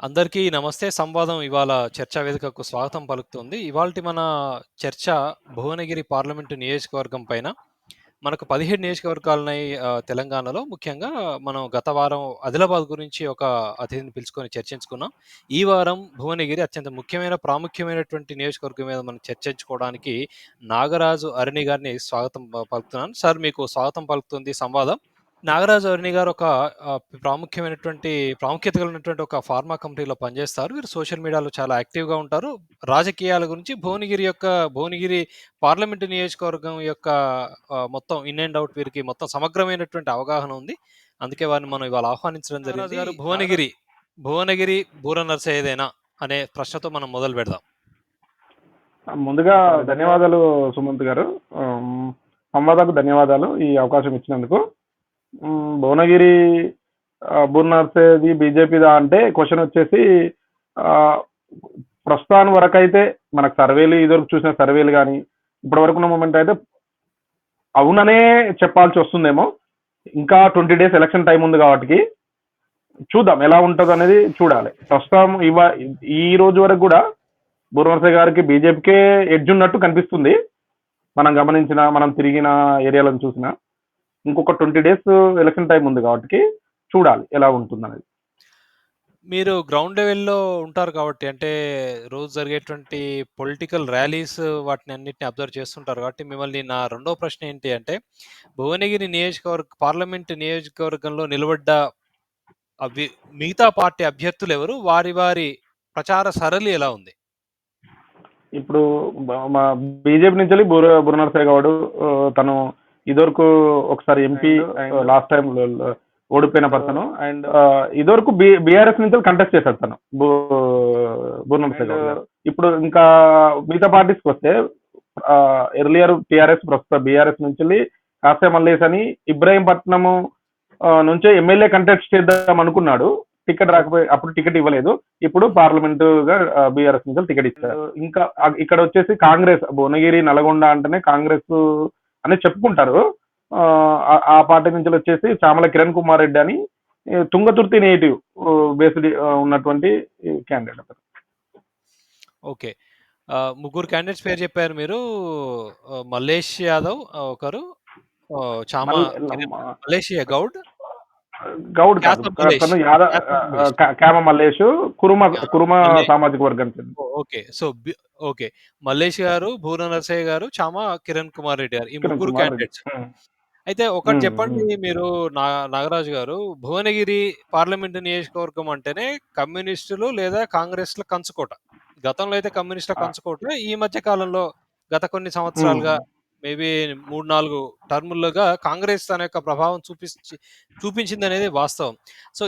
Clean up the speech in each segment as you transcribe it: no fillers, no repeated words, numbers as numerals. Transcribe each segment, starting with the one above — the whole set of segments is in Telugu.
అందరికీ నమస్తే. సంవాదం ఇవాళ చర్చా వేదికకు స్వాగతం పలుకుతుంది. ఇవాల్టి మన చర్చ భువనగిరి పార్లమెంటు నియోజకవర్గం పైన. మనకు 17 నియోజకవర్గాలున్నాయి తెలంగాణలో. ముఖ్యంగా మనం గత వారం ఆదిలాబాద్ గురించి ఒక అతిథిని పిలుచుకొని చర్చించుకున్నాం. ఈ వారం భువనగిరి అత్యంత ప్రాముఖ్యమైనటువంటి నియోజకవర్గం మీద మనం చర్చించుకోవడానికి నాగరాజు అరణి గారిని స్వాగతం పలుకుతున్నాను. సార్, మీకు స్వాగతం పలుకుతుంది సంవాదం. నాగరాజు అరుణి గారు ఒక ప్రాముఖ్యత కలిగినటువంటి ఒక ఫార్మా కంపెనీలో పనిచేస్తారు. వీరు సోషల్ మీడియాలో చాలా యాక్టివ్‌గా ఉంటారు. రాజకీయాల గురించి భువనగిరి పార్లమెంటు నియోజకవర్గం యొక్క మొత్తం ఇన్ అండ్ ఔట్ వీరికి మొత్తం సమగ్రమైనటువంటి అవగాహన ఉంది. అందుకే వారిని మనం ఇవాళ ఆహ్వానించడం జరిగింది. నాగరాజు గారు, భువనగిరి బూర నర్సయ్యదేనా అనే ప్రశ్నతో మనం మొదలు పెడదాం. ముందుగా ధన్యవాదాలు సుమంత్ గారు. సంవాదాలకు ధన్యవాదాలు ఈ అవకాశం ఇచ్చినందుకు. భువనగిరి బూర్ నర్సేది బీజేపీదా అంటే క్వశ్చన్ వచ్చేసి ప్రస్తుతాని వరకు అయితే మనకు సర్వేలు ఇదివరకు చూసిన సర్వేలు కానీ ఇప్పటి వరకు ఉన్న మూమెంట్ అయితే అవుననే చెప్పాల్సి వస్తుందేమో. ఇంకా 20 days ఎలక్షన్ టైం ఉంది కాబట్టి చూద్దాం ఎలా ఉంటుంది అనేది చూడాలి. ప్రస్తుతం ఈ రోజు వరకు కూడా బూర్ నర్సయ్య గారికి బీజేపీకే ఎడ్జ్ ఉన్నట్టు కనిపిస్తుంది. మనం తిరిగిన ఏరియాలను చూసినా. ఇంకొక 20 days ఎలక్షన్ టైం ఉంది కాబట్టి చూడాలి ఎలా ఉంటుంది అనేది. మీరు గ్రౌండ్ లెవెల్‌లో ఉంటారు కాబట్టి, అంటే రోజు జరిగేటువంటి పొలిటికల్ ర్యాలీస్ వాటిని అన్నిటిని అబ్జర్వ్ చేస్తుంటారు కాబట్టి, మిమ్మల్ని నా రెండో ప్రశ్న ఏంటి అంటే, భువనగిరి పార్లమెంట్ నియోజకవర్గంలో నిలబడ్డ మిగతా పార్టీ అభ్యర్థులు ఎవరు? వారి ప్రచార సరళి ఎలా ఉంది? ఇప్పుడు మా బీజేపీ నుంచి బూర నర్సయ్య గౌడ్ తను ఇదివరకు ఒకసారి ఎంపీ లాస్ట్ టైం ఓడిపోయిన పర్సన్. అండ్ ఇదివరకు బీఆర్ఎస్ నుంచి కంటెస్ట్ చేశాడు తను బూర్ నర్సయ్య గౌడ్. ఇప్పుడు ఇంకా మిగతా పార్టీస్కి వస్తే ఎర్లియర్ టీఆర్ఎస్, ప్రస్తుత బీఆర్ఎస్ నుంచి కాసే మల్లేష్ అని ఇబ్రాహీంపట్నం నుంచే ఎమ్మెల్యే కంటెస్ట్ చేద్దాం అనుకున్నాడు. టికెట్ రాకపోయి అప్పుడు టికెట్ ఇవ్వలేదు. ఇప్పుడు పార్లమెంట్ గా బీఆర్ఎస్ నుంచి టికెట్ ఇచ్చారు. ఇంకా ఇక్కడ వచ్చేసి కాంగ్రెస్, భువనగిరి నల్గొండ అంటేనే కాంగ్రెస్ అని చెప్పుకుంటారు. ఆ పార్టీ నుంచి వచ్చేసి చామల కిరణ్ కుమార్ రెడ్డి అని తుంగతుర్తి నేటివ్ బేస్డ్ ఉన్నటువంటి క్యాండిడేట్ అతను. ఓకే, ముగ్గురు క్యాండిడేట్స్ పేరు చెప్పారు మీరు. మల్లేష్ యాదవ్ ఒకరు, మల్లేష్ గౌడ్ క్యామ మల్లేష్ కురుమ సామాజిక వర్గం. ఓకే, మల్లేష్ గారు, బూర నర్సయ్య గారు, చామ కిరణ్ కుమార్ రెడ్డి గారు, ఈ ముగ్గురు క్యాండిడేట్స్. అయితే ఒకటి చెప్పండి మీరు నాగరాజు గారు, భువనగిరి పార్లమెంటు నియోజకవర్గం అంటేనే కమ్యూనిస్టులు లేదా కాంగ్రెస్ల కంచుకోట. గతంలో అయితే కమ్యూనిస్టుల కంచుకోట, ఈ మధ్య కాలంలో గత కొన్ని సంవత్సరాలుగా మేబీ 3-4 టర్ములుగా కాంగ్రెస్ తన యొక్క ప్రభావం చూపించింది అనేది వాస్తవం. సో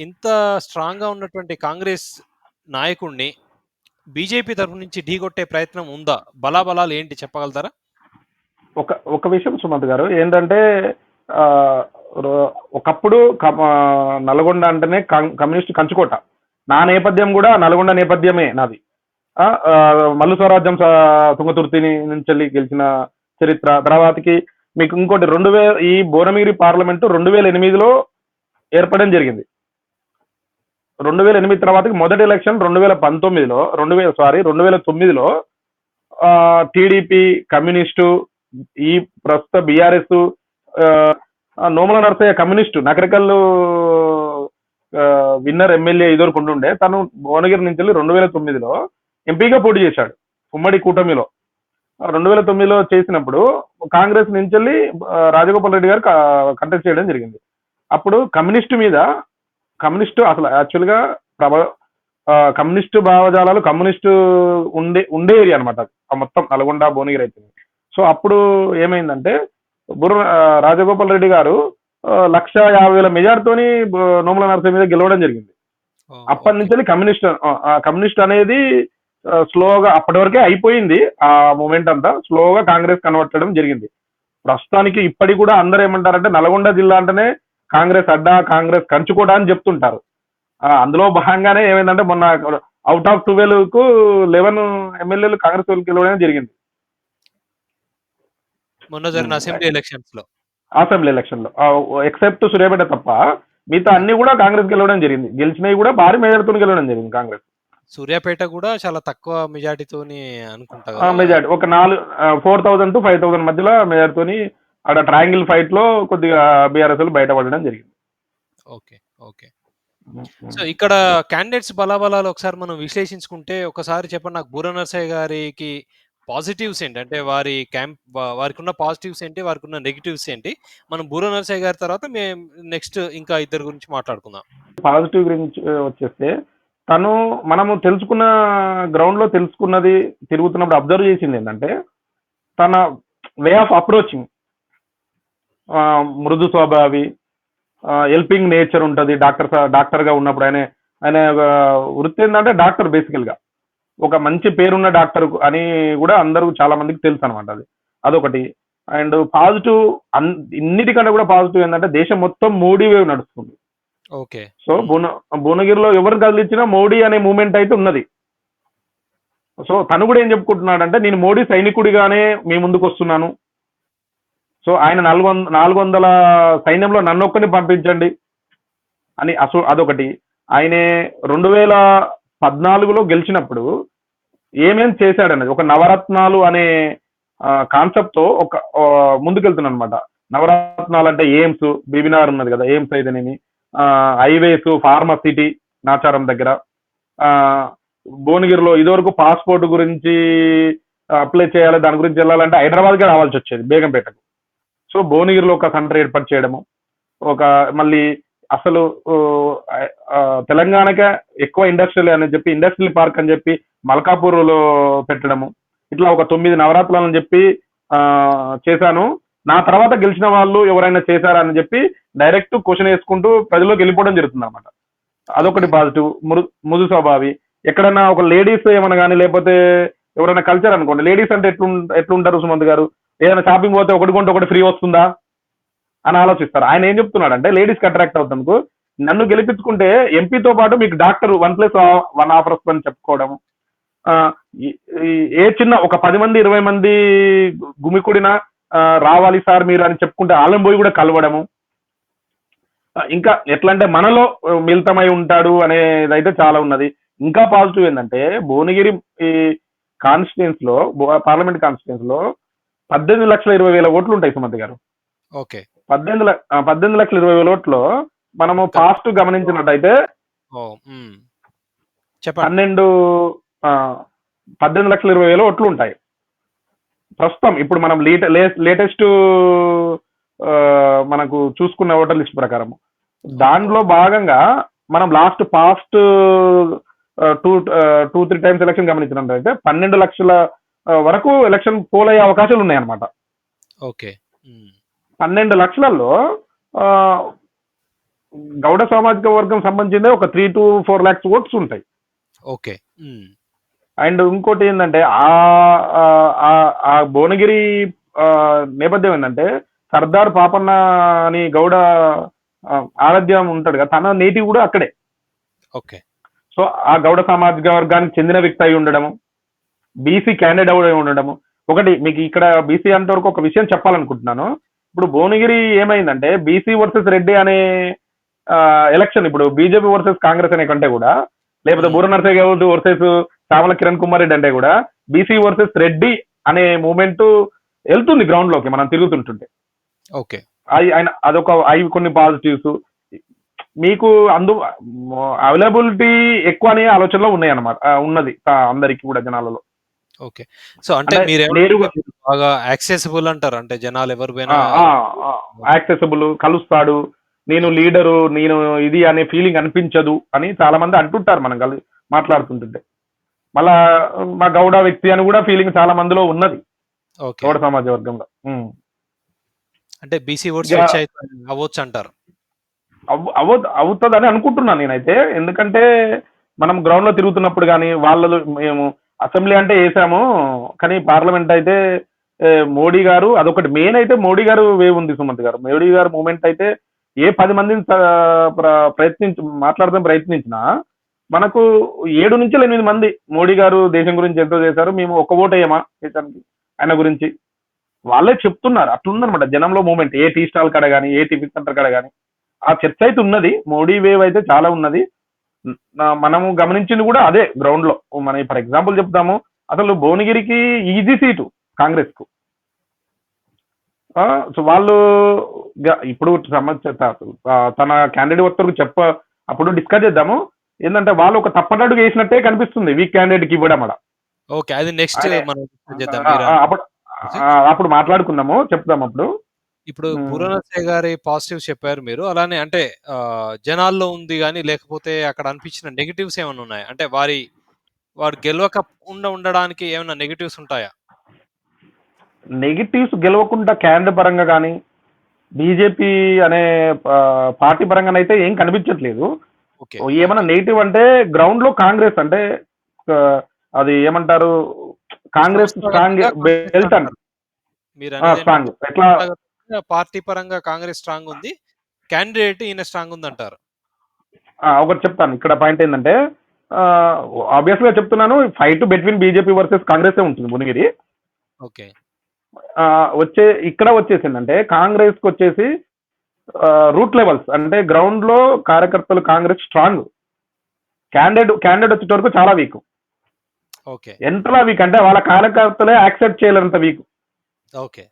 ఇంత స్ట్రాంగ్ గా ఉన్నటువంటి కాంగ్రెస్ నాయకుడిని బీజేపీ తరఫు నుంచి ఢీకొట్టే ప్రయత్నం ఉందా? బలాబలాలు ఏంటి చెప్పగలుగుతారా? ఒక విషయం సుమంత్ గారు ఏంటంటే, ఒకప్పుడు నల్గొండ అంటేనే కమ్యూనిస్ట్ కంచుకోట. నా నేపథ్యం కూడా నల్గొండ నేపథ్యమే నాది. మల్లు స్వరాజ్యం తుంగతుర్తి నుంచి గెలిచిన చరిత్ర. తర్వాతకి మీకు ఇంకోటి ఈ భువనగిరి పార్లమెంటు 2008లో ఏర్పడడం జరిగింది. 2008 తర్వాతకి మొదటి ఎలక్షన్ 2009లో టీడీపీ, కమ్యూనిస్టు, ఈ ప్రస్తుత BRS, Nomula Narsaiah communist Nakrekal winner MLA ఇదివరకు ఉంటుండే. తను భువనగిరి నుంచి 2009లో ఎంపీగా పోటీ చేశాడు ఉమ్మడి కూటమిలో. 2009లో చేసినప్పుడు కాంగ్రెస్ నుంచి రాజగోపాల్ రెడ్డి గారు కంటెస్ట్ చేయడం జరిగింది. అప్పుడు కమ్యూనిస్టు అసలు యాక్చువల్గా కమ్యూనిస్టు భావజాలాలు కమ్యూనిస్టు ఉండే ఏరియా అనమాట మొత్తం నల్గొండ, భువనగిరి అయితే. సో అప్పుడు ఏమైందంటే రాజగోపాల్ రెడ్డి గారు 150,000 మెజార్టీతోని నోముల నర్సయ్య మీద గెలవడం జరిగింది. అప్పటి నుంచి కమ్యూనిస్ట్ అనేది స్లోగా అప్పటి వరకే అయిపోయింది. ఆ మూమెంట్ అంతా స్లోగా కాంగ్రెస్ కన్వర్ట్ చేయడం జరిగింది. ప్రస్తుతానికి ఇప్పటికి కూడా అందరూ ఏమంటారంటే నల్గొండ జిల్లా అంటేనే కాంగ్రెస్ అడ్డా, కాంగ్రెస్ కంచుకోట అని చెప్తుంటారు. అందులో భాగంగానే ఏమైందంటే మొన్న అవుట్ ఆఫ్ 12కు 11 ఎమ్మెల్యేలు కాంగ్రెస్ వాళ్ళకి గెలవడం జరిగింది మొన్న జరిగిన అసెంబ్లీ ఎలక్షన్ లో. ఎక్సెప్ట్ సూర్యాపేట తప్ప మిగతా అన్ని కూడా కాంగ్రెస్ గెలవడం జరిగింది, గెలిచినవి కూడా భారీ మెజార్టీతో గెలవడం జరిగింది కాంగ్రెస్. సూర్యాపేట కూడా చాలా తక్కువ మెజార్టీతోని అనుకుంటా ఆ, కదా. మెజార్టీ ఒక 4,000 to 5,000 మధ్యలో మెజార్టీతోని అక్కడ ట్రయాంగిల్ ఫైట్ లో కొద్దిగా బీఆర్ఎస్ బయటపడడం జరిగింది. ఓకే. ఓకే. సో ఇక్కడ క్యాండిడేట్స్ బలాబలాలు ఒకసారి మనం విశ్లేషించుకుంటే ఒకసారి చెప్పండి నాకు. బూర నర్సయ్య గారికి పాజిటివ్స్ ఏంటి? అంటే వారికి ఉన్న పాజిటివ్స్ ఏంటి? వారికి ఉన్న నెగటివ్స్ ఏంటి? మనం బూర నర్సయ్య గారి తర్వాత మేము నెక్స్ట్ ఇంకా ఇద్దరు గురించి మాట్లాడుకుందాం. పాజిటివ్ గురించి వచ్చేస్తే, తను మనము తెలుసుకున్న గ్రౌండ్ లో తెలుసుకున్నది, తిరుగుతున్నప్పుడు అబ్జర్వ్ చేసింది ఏంటంటే తన వే ఆఫ్ అప్రోచింగ్ మృదు స్వభావి, హెల్పింగ్ నేచర్ ఉంటుంది. డాక్టర్ గా ఉన్నప్పుడు ఆయన ఆయన వృత్తి ఏంటంటే డాక్టర్ బేసికల్ గా ఒక మంచి పేరున్న డాక్టర్ అని కూడా అందరూ చాలా మందికి తెలుసు అనమాట. అదొకటి. అండ్ పాజిటివ్, ఇన్నిటికంటే కూడా పాజిటివ్ ఏంటంటే దేశం మొత్తం మోడీ వేవ్ నడుస్తుంది. ఓకే. సో భువనగిరిలో ఎవరు కదిలించినా మోడీ అనే మూమెంట్ అయితే ఉన్నది. సో తను కూడా ఏం చెప్పుకుంటున్నాడంటే నేను మోడీ సైనికుడిగానే మీ ముందుకు వస్తున్నాను. సో ఆయన 400 సైన్యంలో నన్ను ఒక్కని పంపించండి అని అదొకటి. ఆయనే 2014లో గెలిచినప్పుడు ఏమేం చేశాడనేది ఒక నవరత్నాలు అనే కాన్సెప్ట్ తో ఒక ముందుకెళ్తున్నాను అనమాట. నవరత్నాలు అంటే ఎయిమ్స్, బీబీనార్ ఉన్నది కదా, ఎయిమ్స్ అయితేనేమి, హైవేస్, ఫార్మసిటీ నాచారం దగ్గర, భువనగిరిలో ఇదివరకు పాస్పోర్ట్ గురించి అప్లై చేయాలి, దాని గురించి వెళ్ళాలంటే హైదరాబాద్కే రావాల్సి వచ్చేది బేగంపేటకు. సో భువనగిరిలో ఒక సెంటర్ ఏర్పాటు చేయడము, ఒక మళ్ళీ అసలు తెలంగాణకే ఎక్కువ ఇండస్ట్రియల్ అని చెప్పి ఇండస్ట్రియల్ పార్క్ అని చెప్పి మల్కాపూర్లో పెట్టడము. ఇట్లా ఒక 9 నవరాత్రులని చెప్పి చేశాను. నా తర్వాత గెలిచిన వాళ్ళు ఎవరైనా చేశారా అని చెప్పి డైరెక్ట్ క్వశ్చన్ వేసుకుంటూ ప్రజల్లోకి వెళ్ళిపోవడం జరుగుతుంది అనమాట. అదొకటి పాజిటివ్. మృదు స్వభావి. ఎక్కడైనా ఒక లేడీస్ ఏమన్నా కానీ, లేకపోతే ఎవరైనా కల్చర్ అనుకోండి, లేడీస్ అంటే ఎట్లుంటారు సుమంత్ గారు, ఏదైనా షాపింగ్ పోతే ఒకటి కొంటే ఒకటి ఫ్రీ వస్తుందా అని ఆలోచిస్తారు. ఆయన ఏం చెప్తున్నాడు అంటే లేడీస్కి అట్రాక్ట్ అవుతాను, నన్ను గెలిపించుకుంటే ఎంపీతో పాటు మీకు డాక్టర్ 1+1 ఆఫర్ వస్తుందని చెప్పుకోవడం. ఏ చిన్న ఒక 10 మంది 20 మంది గుమికూడిన రావాలి సార్ మీరు అని చెప్పుకుంటే ఆలం పోయి కూడా కలవడము. ఇంకా ఎట్లా అంటే మనలో మిళితమై ఉంటాడు అనేది అయితే చాలా ఉన్నది. ఇంకా పాజిటివ్ ఏంటంటే భువనగిరి ఈ కాన్స్టిట్యూన్స్ లో, పార్లమెంట్ కాన్స్టిట్యూన్స్ లో 18,20,000 ఓట్లు ఉంటాయి సుమంత్ గారు. ఓకే. 18,20,000 ఓట్లో మనము పాస్ట్ గమనించినట్టయితే 18,20,000 ఓట్లు ఉంటాయి ప్రస్తుతం. ఇప్పుడు మనం లేటెస్ట్ మనకు చూసుకున్న ఓటర్ లిస్ట్ ప్రకారం దాంట్లో భాగంగా మనం పాస్ట్ 2-3 టైమ్స్ ఎలక్షన్ గమనించినట్టయితే 12 లక్షల వరకు ఎలక్షన్ పోల్ అయ్యే అవకాశాలు ఉన్నాయన్నమాట. ఓకే. 12 లక్షలలో గౌడ సామాజిక వర్గం సంబంధించిందే ఒక 3 to 4 lakhs ఓట్స్ ఉంటాయి. ఓకే. అండ్ ఇంకోటి ఏంటంటే ఆ భువనగిరి నేపథ్యం ఏంటంటే సర్దార్ పాపన్న అని గౌడ ఆరాధ్యం ఉంటాడు కదా, తన నేటివ్ కూడా అక్కడే. ఓకే. సో ఆ గౌడ సామాజిక వర్గానికి చెందిన వ్యక్తి అయి ఉండడము, బీసీ క్యాండిడేట్ అయి ఉండడము. ఒకటి మీకు ఇక్కడ బీసీ అంత వరకు ఒక విషయం చెప్పాలనుకుంటున్నాను. ఇప్పుడు భువనగిరి ఏమైందంటే బీసీ వర్సెస్ రెడ్డి అనే ఎలక్షన్, ఇప్పుడు బీజేపీ వర్సెస్ కాంగ్రెస్ అనే కంటే కూడా, లేకపోతే బూర నర్సయ్య గౌడ్ వర్సెస్ చామల కిరణ్ కుమార్ రెడ్డి అంటే కూడా బీసీ వర్సెస్ రెడ్డి అనే మూమెంట్ వెళ్తుంది గ్రౌండ్ లోకి మనం తిరుగుతుంటుంటే. ఓకే. అవి కొన్ని పాజిటివ్స్ మీకు అవైలబిలిటీ ఎక్కువ అనే ఆలోచనలో ఉన్నాయి అన్నమాట, ఉన్నది అందరికి కూడా జనాలలో. ఓకే. సో అంటే బాగా యాక్సెసిబుల్ అంటారు, అంటే జనాలు ఎవరిపైనా యాక్సెసిబుల్, కలుస్తాడు, నేను లీడరు, నేను ఇది అనే ఫీలింగ్ అనిపించదు అని చాలా మంది అంటుంటారు మనం మాట్లాడుతుంటుంటే. మళ్ళా మా గౌడ వ్యక్తి అని కూడా ఫీలింగ్ చాలా మందిలో ఉన్నది గౌడ సమాజ వర్గంలో. అంటే బీసీ ఓట్స్ అవ్వచ్చు అంటారు. అవుతుందని అనుకుంటున్నాను నేనైతే. ఎందుకంటే మనం గ్రౌండ్ లో తిరుగుతున్నప్పుడు కానీ వాళ్ళు మేము అసెంబ్లీ అంటే వేసాము, కానీ పార్లమెంట్ అయితే మోడీ గారు, అదొకటి మెయిన్ అయితే మోడీ గారు వేవ్ ఉంది సుమంత్ గారు. మోడీ గారు మూమెంట్ అయితే ఏ 10 మందిని మాట్లాడదాం ప్రయత్నించినా మనకు 7 నుంచి 8 మంది మోడీ గారు దేశం గురించి ఎంతో చేశారు, మేము ఒక్క ఓటు వేయమా దేశానికి ఆయన గురించి వాళ్ళే చెప్తున్నారు. అట్లుందనమాట జనంలో మూమెంట్. ఏ టీ స్టాల్ కాడ కానీ, ఏ టిఫిన్ సెంటర్ కాడ కానీ ఆ చర్చ అయితే ఉన్నది, మోడీ వేవ్ అయితే చాలా ఉన్నది. మనము గమనించింది కూడా అదే గ్రౌండ్ లో. మనం ఫర్ ఎగ్జాంపుల్ చెప్తాము, అసలు భువనగిరికి ఈజీ సీటు కాంగ్రెస్ కు. సో వాళ్ళు ఇప్పుడు తన క్యాండిడేట్ వరకు అప్పుడు డిస్కస్ చేద్దాము. ఏంటంటే వాళ్ళు ఒక తప్పటడుగు వేసినట్టే కనిపిస్తుంది వీక్ క్యాండిడేట్ కి ఇవ్వడం. ఓకే, అది నెక్స్ట్ ఆయన మనం చేద్దాం. అప్పుడు అప్పుడు మాట్లాడుకుందాము, చెప్తాం అప్పుడు. ఇప్పుడు బుర్రనరసయ్య గారి పాజిటివ్స్ చెప్పారు మీరు. అలానే అంటే జనాల్లో ఉంది గానీ, లేకపోతే అక్కడ అనిపించిన నెగెటివ్స్ ఏమైనా ఉన్నాయా? అంటే వారు గెలవకుండా ఉండడానికి ఏమైనా నెగెటివ్స్ ఉంటాయా? నెగిటివ్స్ గెలవకుండా క్యాండిడేట్ పరంగా కానీ, బీజేపీ అనే పార్టీ పరంగానైతే ఏం కనిపించట్లేదు. ఓకే. ఏమన్నా నెగిటివ్ అంటే గ్రౌండ్ లో కాంగ్రెస్ అంటే అది ఏమంటారు, కాంగ్రెస్ స్ట్రాంగ్ బెల్ట్ అంటారు. స్ట్రాంగ్ ఎట్లా పార్టీ పరంగా కాంగ్రెస్ స్ట్రాంగ్ ఉంది, క్యాండిడేట్ ఈయన స్ట్రాంగ్ ఉంది అంటారు. ఒకటి చెప్తాను, ఇక్కడ పాయింట్ ఏంటంటే ఆబ్వియస్ గా చెప్తున్నాను, fight between BJP versus Congress ఉంటుంది భువనగిరి. ఓకే. ఇక్కడ వచ్చేసిందంటే కాంగ్రెస్ కి వచ్చేసి రూట్ లెవెల్స్ అంటే గ్రౌండ్ లో కార్యకర్తలు కాంగ్రెస్ స్ట్రాంగ్, క్యాండిడేట్ వచ్చేట వరకు చాలా వీక్. ఓకే. ఎంతలా వీక్ అంటే వాళ్ళ కార్యకర్తలే యాక్సెప్ట్ చేయలేనంత వీక్. ఓకే.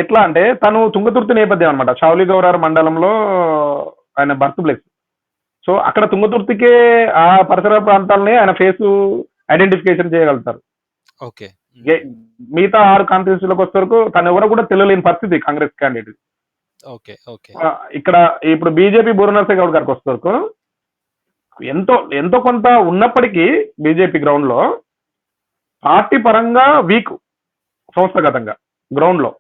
ఎట్లా అంటే తను తుంగతుర్తి నేపథ్యం అనమాట, చౌలి గౌరారు మండలంలో ఆయన బర్త్ ప్లేస్. సో అక్కడ తుంగతుర్తికే ఆ పరిసర ప్రాంతాలని ఆయన ఫేస్ ఐడెంటిఫికేషన్ చేయగలుగుతారు. ఓకే. మిగతా 6 కాన్స్టిట్యూన్సీలకు వచ్చే వరకు తను ఎవరో కూడా తెలియలేని పరిస్థితి కాంగ్రెస్ క్యాండిడేట్. ఓకే. ఓకే. ఇక్కడ ఇప్పుడు బీజేపీ బుర్రనరసయ్య గౌడ్ గారికి వచ్చే వరకు ఎంతో కొంత ఉన్నప్పటికీ బీజేపీ గ్రౌండ్ లో పార్టీ పరంగా వీక్, సంస్థాగతంగా గ్రౌండ్ లో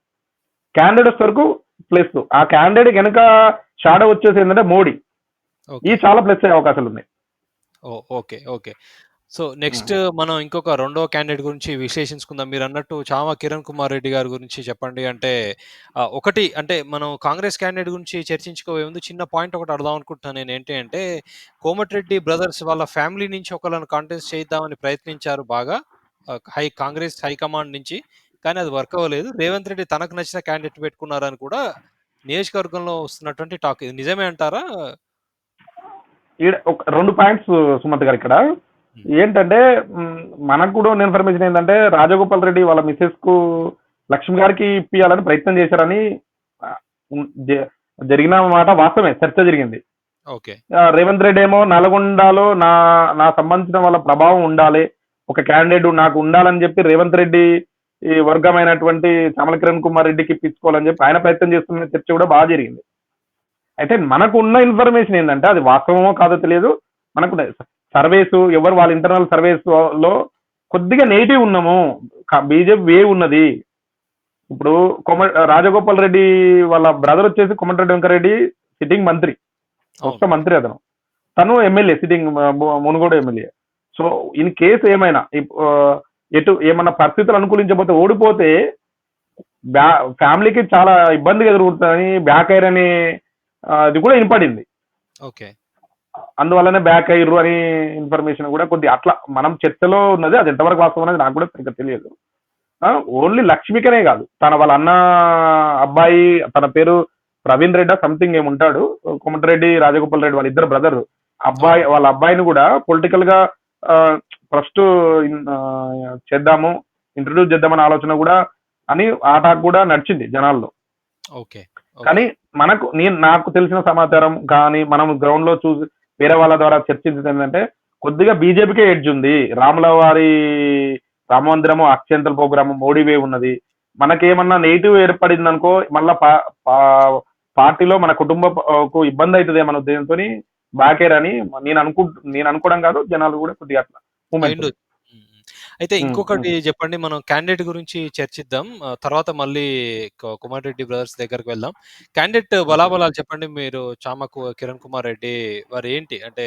క్యాండిడేట్స్ వరకు ప్లస్. ఆ క్యాండిడేట్ వెనక షాడో వచ్చేసి ఏంటంటే మోడీ, ఈ చాలా ప్లస్ అయ్యే అవకాశాలు ఉన్నాయి. ఓకే. ఓకే. సో నెక్స్ట్ మనం ఇంకొక రెండో క్యాండిడేట్ గురించి విశ్లేషించుకుందాం. మీరు అన్నట్టు చామ కిరణ్ కుమార్ రెడ్డి గారి గురించి చెప్పండి. అంటే ఒకటి అంటే మనం కాంగ్రెస్ క్యాండిడేట్ గురించి చర్చించుకోవే ముందు చిన్న పాయింట్ ఒకటి అడదాం అనుకుంటున్నాను నేను. ఏంటి అంటే కోమటిరెడ్డి బ్రదర్స్ వాళ్ళ ఫ్యామిలీ నుంచి ఒకళ్ళని కాంటెస్ట్ చేద్దామని ప్రయత్నించారు బాగా, కాంగ్రెస్ హైకమాండ్ నుంచి. కానీ అది వర్క్ అవ్వలేదు. రేవంత్ రెడ్డి తనకు నచ్చిన క్యాండిడేట్ పెట్టుకున్నారని కూడా నియోజకవర్గంలో వస్తున్నటువంటి టాక్. ఇది నిజమే అంటారా? ఒక 2 పాయింట్స్ సుమంత్ గారు ఇక్కడ. ఏంటంటే మనకు కూడా ఉన్న ఇన్ఫర్మేషన్ ఏంటంటే రాజగోపాల్ రెడ్డి వాళ్ళ మిసెస్ కు లక్ష్మి గారికి ఇప్పియాలని ప్రయత్నం చేశారని జరిగిన మాట వాస్తవమే, చర్చ జరిగింది. రేవంత్ రెడ్డి ఏమో నల్గొండలో నా సంబంధించిన వాళ్ళ ప్రభావం ఉండాలి, ఒక క్యాండిడేట్ నాకు ఉండాలని చెప్పి రేవంత్ రెడ్డి ఈ వర్గమైనటువంటి చామల కిరణ్ కుమార్ రెడ్డికి ఇప్పించుకోవాలని చెప్పి ఆయన ప్రయత్నం చేస్తున్న చర్చ కూడా బాగా జరిగింది. అయితే మనకు ఉన్న ఇన్ఫర్మేషన్ ఏంటంటే అది వాస్తవమో కాదో తెలియదు. మనకు సర్వేస్ ఎవరు వాళ్ళ ఇంటర్నల్ సర్వేస్ లో కొద్దిగా నెగిటివ్ ఉన్నాము, బీజేపీ వే ఉన్నది. ఇప్పుడు రాజగోపాల్ రెడ్డి వాళ్ళ బ్రదర్ వచ్చేసి కోమటిరెడ్డి వెంకరెడ్డి సిట్టింగ్ మంత్రి, కొత్త మంత్రి అతను, తను MLA sitting Munugode MLA. So in case ఏమైనా ఏమన్నా పరిస్థితులు అనుకూలించకపోతే ఓడిపోతే ఫ్యామిలీకి చాలా ఇబ్బందిగా ఎదుర్కొంటుందని బ్యాక్ అయ్యారు అని అది కూడా వినపడింది. అందువల్లనే బ్యాక్ అయ్యారు అని ఇన్ఫర్మేషన్ కూడా కొద్ది అట్లా మనం చర్చలో ఉన్నది. అది ఎంతవరకు వాస్తవం అనేది నాకు కూడా ఇంకా తెలియదు. ఓన్లీ లక్ష్మికనే కాదు, వాళ్ళ అన్న అబ్బాయి, తన పేరు ప్రవీణ్ రెడ్డి సంథింగ్ ఏముంటాడు, కోమటిరెడ్డి రాజగోపాల్ రెడ్డి వాళ్ళ ఇద్దరు బ్రదర్, వాళ్ళ అబ్బాయిని కూడా పొలిటికల్ గా ఫస్ట్ చేద్దాము, ఇంట్రడ్యూస్ చేద్దామని ఆలోచన కూడా అని టాక్ కూడా నడిచింది జనాల్లో. కానీ నాకు తెలిసిన సమాచారం కానీ మనం గ్రౌండ్ లో చూసి వేరే వాళ్ళ ద్వారా చర్చించింది ఏంటంటే కొద్దిగా బీజేపీకే ఎడ్జ్ ఉంది. రాముల వారి రామ మందిరము అక్షంతల ప్రోగ్రాము మోడీ వే ఉన్నది. మనకేమన్నా నెగిటివ్ ఏర్పడింది అనుకో మళ్ళా పార్టీలో మన కుటుంబకు ఇబ్బంది అవుతుంది మన ఉద్దేశంతో బాకేర్ అని నేను అనుకోవడం కాదు, జనాలు కూడా కొద్దిగా అట్లా మూమెంట్. అయితే ఇంకొకటి చెప్పండి, మనం క్యాండిడేట్ గురించి చర్చిద్దాం, తర్వాత మళ్ళీ కుమార్ రెడ్డి బ్రదర్స్ దగ్గరకు వెళ్దాం. క్యాండిడేట్ బలాబలాలు చెప్పండి. మీరు చామకు కిరణ్ కుమార్ రెడ్డి వారు ఏంటి అంటే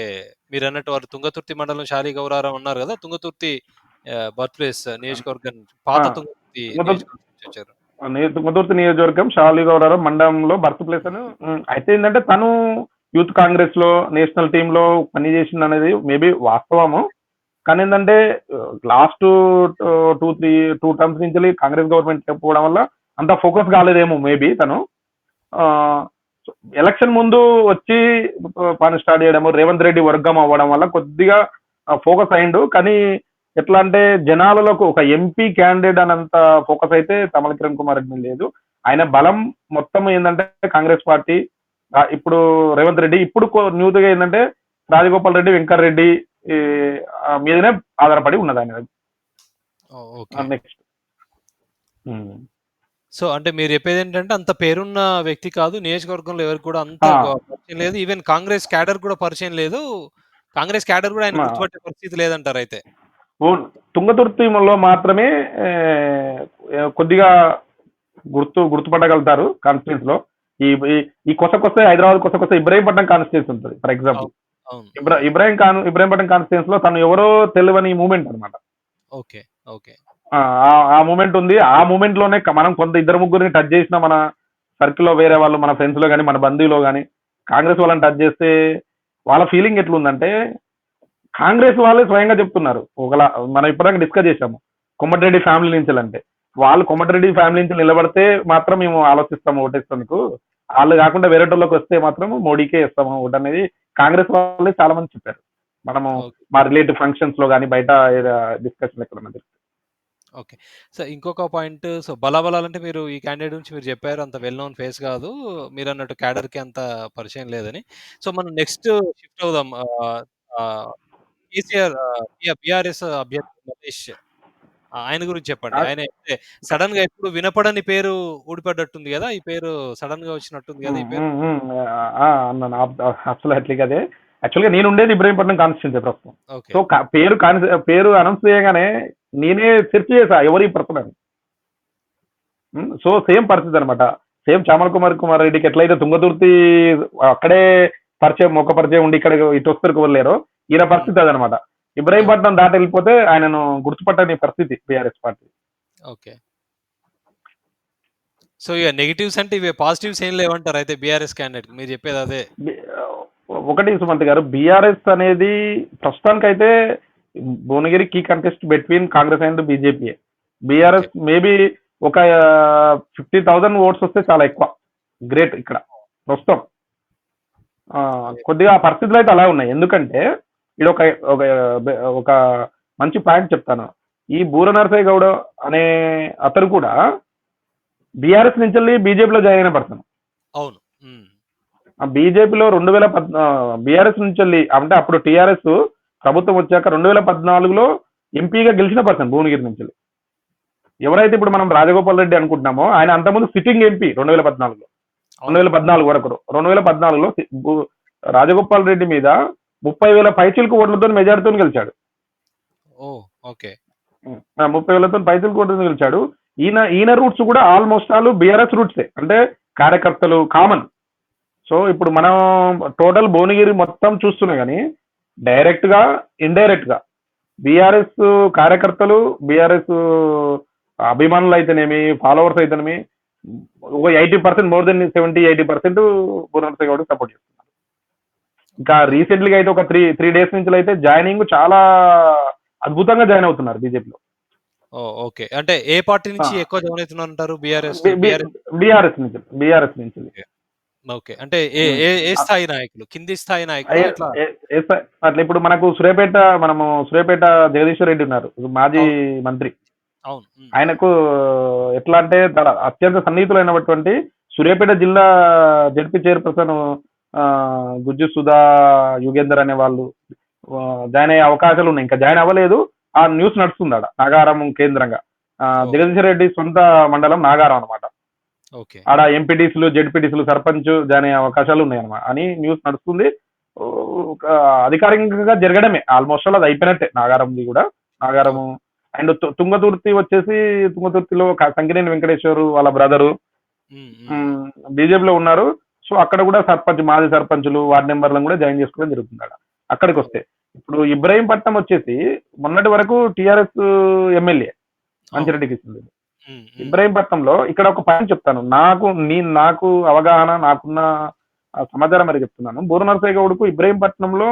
మీరు అన్నట్టు వారు తుంగతుర్తి మండలం శాలి గౌరారం అన్నారు కదా, తుంగతుర్తి బర్త్ ప్లేస్ నియోజకవర్గం, పాత తుంగతుర్తి వచ్చారు. తుంగతుర్తి నియోజకవర్గం శాలి గౌరారం మండలంలో బర్త్ ప్లేస్ అని. అయితే ఏంటంటే తను యూత్ కాంగ్రెస్ లో నేషనల్ టీమ్ లో పనిచేసింది అనేది మేబీ వాస్తవము. కానీ ఏంటంటే లాస్ట్ 2 టర్మ్స్ నుంచి కాంగ్రెస్ గవర్నమెంట్ పోవడం వల్ల అంత ఫోకస్ కాలేదేమో మేబీ తను. ఎలక్షన్ ముందు వచ్చి పని స్టార్ట్ చేయడము, రేవంత్ రెడ్డి వర్గం అవ్వడం వల్ల కొద్దిగా ఫోకస్ అయిండు. కానీ ఎట్లా అంటే జనాలకు ఒక ఎంపీ క్యాండిడేట్ అనంత ఫోకస్ అయితే తమల కిరణ్ కుమార్ రెడ్డి మీద లేదు. ఆయన బలం మొత్తం ఏంటంటే కాంగ్రెస్ పార్టీ, ఇప్పుడు రేవంత్ రెడ్డి, ఇప్పుడు న్యూగా ఏంటంటే రాజగోపాల్ రెడ్డి, వెంకర్ రెడ్డి మీదనే ఆధారపడి ఉన్నది ఆయన. నెక్స్ట్ సో అంటే మీరు చెప్పేది ఏంటంటే అంత పేరున్న వ్యక్తి కాదు, నియోజకవర్గంలో ఎవరికి కూడా అంత పరిచయం లేదు, ఈవెన్ కాంగ్రెస్ క్యాడర్ కూడా పరిచయం లేదు, కాంగ్రెస్ క్యాడర్ కూడా ఆయన గుర్తుపట్టే పరిస్థితి లేదంటారు అయితే. తుంగతుర్తిలో మాత్రమే కొద్దిగా గుర్తుపట్టగలుగుతారు కాన్స్టిట్యూన్స్ లో. ఈ కొసకొస్తే హైదరాబాద్ కొసకొస్తే ఇబ్రాహీంపట్నం కాన్స్టిట్యూన్స్ ఉంటుంది ఫర్ ఎగ్జాంపుల్. ఇబ్రాహీంపట్నం కాన్స్టిట్యూన్స్ లో తను ఎవరో తెలియని మూమెంట్ అనమాట. ఓకే ఓకే, ఆ మూమెంట్ ఉంది. ఆ మూమెంట్ లోనే మనం కొంత ఇద్దరు ముగ్గురిని టచ్ చేసిన మన సర్కిల్లో వేరే వాళ్ళు, మన ఫ్రెండ్స్ లో కానీ మన బంధువులో కానీ కాంగ్రెస్ వాళ్ళని టచ్ చేస్తే వాళ్ళ ఫీలింగ్ ఎట్లుందంటే, కాంగ్రెస్ వాళ్ళే స్వయంగా చెప్తున్నారు. ఒకలా మనం ఇప్పటిదాకా డిస్కస్ చేసాము కొమ్మటిరెడ్డి ఫ్యామిలీ నుంచి అంటే, వాళ్ళు కొమ్మటిరెడ్డి ఫ్యామిలీ నుంచి నిలబడితే మాత్రం మేము ఆలోచిస్తాము ఓటేస్తానికి, వాళ్ళు కాకుండా వేరేటోళ్ళకి వస్తే మాత్రం మోడీకే ఇస్తాము ఓటు అనేది కాంగ్రెస్ వాళ్ళే చాలా మంది చెప్పారు. మనము మా రిలేటివ్ ఫంక్షన్స్ లో కానీ బయట డిస్కషన్ ఎక్కడ మంది. ఓకే, సో ఇంకొక పాయింట్, సో బలాబలాలంటే మీరు ఈ క్యాండిడేట్ నుంచి మీరు చెప్పారు అంత వెల్ నోన్ ఫేస్ కాదు, మీరు అన్నట్టు క్యాడర్కి అంత పరిచయం లేదని. సో మనం నెక్స్ట్ షిఫ్ట్ అవుదాం. కేసీఆర్ బీఆర్ఎస్ అభ్యర్థి మల్లేష్, ఆయన గురించి చెప్పండి. ఆయన సడన్ గా ఎప్పుడు వినపడని పేరు ఊడిపడ్డట్టుంది కదా, ఈ పేరు సడన్ గా వచ్చినట్టుంది కదా ఈ పేరు. అసలు అదే యాక్చువల్గా నేను ఉండేది ఇబ్రాహీంపట్నం కాన్స్టిట్యూన్సీ ప్రస్తుతం. సో పేరు అనౌన్స్ చేయగానే నేనే సెర్చ్ చేసా ఎవరి పర్సన్ అని. సో సేమ్ పరిస్థితి అనమాట. సేమ్ చామల కుమార్ రెడ్డికి ఎట్లయితే తుంగతుర్తి అక్కడే పరిచయం, ఒక పరిచయం ఉండి ఇక్కడ ఇటు వస్తారు లేరో, ఈయన పరిస్థితి అదనమాట. ఇబ్రాహీంపట్నం దాటి వెళ్ళిపోతే ఆయనను గుర్తుపట్టని పరిస్థితి బీఆర్ఎస్ పార్టీ. ఓకే, సో ఇక నెగిటివ్స్ అంటే ఇవి, పాజిటివ్స్ ఏం లేవంటారు అయితే బీఆర్ఎస్ క్యాండిడేట్, మీరు చెప్పేది అదే. ఒకటి సుమంత్ గారు, బీఆర్ఎస్ అనేది ప్రస్తుతానికైతే భువనగిరి కీ contest between Congress and BJP. BRS maybe ఒక 50,000 ఓట్స్ వస్తే చాలా ఎక్కువ, గ్రేట్ ఇక్కడ ప్రస్తుతం. కొద్దిగా ఆ పరిస్థితులు అయితే అలా ఉన్నాయి. ఎందుకంటే ఇది ఒక మంచి పాయింట్ చెప్తాను. ఈ బూర నరసయ్య గౌడ అనే అతను కూడా బీఆర్ఎస్ నుంచి వెళ్ళి బీజేపీలో జాయిన్ అయిన పర్సన్. అవును, బీజేపీలో బీఆర్ఎస్ నుంచి వెళ్ళి, అంటే అప్పుడు టీఆర్ఎస్ ప్రభుత్వం వచ్చాక 2014లో ఎంపీగా గెలిచిన పర్సన్ భువనగిరి నుంచి. ఎవరైతే ఇప్పుడు మనం రాజగోపాల్ రెడ్డి అనుకుంటున్నామో ఆయన అంతకుముందు సిట్టింగ్ ఎంపీ 2014 వరకు. 2014లో రాజగోపాల్ రెడ్డి మీద 30,000 పైచిలకు ఓట్లతో మెజారిటీతో గెలిచాడు. 30,000 పైచిలకు ఓట్లతో గెలిచాడు. ఈయన రూట్స్ కూడా ఆల్మోస్ట్ ఆల్ బీఆర్ఎస్ రూట్సే, అంటే కార్యకర్తలు కామన్. సో ఇప్పుడు మనం టోటల్ భువనగిరి మొత్తం చూస్తున్నాం కానీ డైరెక్ట్ గా ఇండైరెక్ట్ గా బీఆర్ఎస్ కార్యకర్తలు, బీఆర్ఎస్ అభిమానులు అయితేనేమి, ఫాలోవర్స్ అయితేనేమి ఒక 80%, మోర్ దెన్ 70-80% బూరనరసయ్య గౌడ్ సపోర్ట్ చేస్తున్నారు. ఇంకా రీసెంట్లీగా అయితే ఒక త్రీ డేస్ నుంచి అయితే జాయినింగ్ చాలా అద్భుతంగా జాయిన్ అవుతున్నారు బీజేపీలో. ఓకే, అంటే ఏ పార్టీ నుంచి ఎక్కువ జాయిన్ అవుతున్నారు అంటారు? బీఆర్ఎస్ నుంచి. ఓకే, అంటే ఏ స్థాయి నాయకులు, కింది స్థాయి నాయకులు అట్లా? ఇప్పుడు మనకు సూర్యాపేట జగదీశ్వర్ రెడ్డి ఉన్నారు, మాజీ మంత్రి. అవును, ఆయనకు ఎట్లా అంటే అత్యంత సన్నిహితులైనటువంటి సూర్యాపేట జిల్లా జడ్పీ చైర్పర్సన్ గుజ్జు సుధా యుగేందర్ అనే వాళ్ళు జాయిన్ అయ్యే అవకాశాలు ఉన్నాయి. ఇంకా జాయిన్ అవ్వలేదు, ఆ న్యూస్ నడుస్తుంది ఆడ నాగారం కేంద్రంగా. జగదీశ్వర్ రెడ్డి సొంత మండలం నాగారం అనమాట. ఆడ ఎంపీటీసీలు, జెడ్పీటీసీలు, సర్పంచ్ జాయిన్ అయ్యే అవకాశాలు ఉన్నాయి అనమాట అని న్యూస్ నడుస్తుంది. అధికారికంగా జరగడమే ఆల్మోస్ట్ అది అయిపోయినట్టే నాగారంది కూడా. నాగారము అండ్ తుంగతుర్తిలో సంకినేని వెంకటేశ్వర్ వాళ్ళ బ్రదరు బీజేపీలో ఉన్నారు. సో అక్కడ కూడా మాజీ సర్పంచులు, వార్డు మెంబర్లను కూడా జాయిన్ చేసుకోవడం జరుగుతుంది. అక్కడికి వస్తే ఇప్పుడు ఇబ్రాహీంపట్నం వచ్చేసి మొన్నటి వరకు టీఆర్ఎస్ ఎమ్మెల్యే మంచిరెడ్డి కిషన్ రెడ్డి. ఇబ్రాహీంపట్నంలో ఇక్కడ ఒక పాయింట్ చెప్తాను, నాకు అవగాహన, నాకున్న సమాచారం మరి చెప్తున్నాను. బూర నరసయ్య గౌడ్కు ఇబ్రాహీంపట్నంలో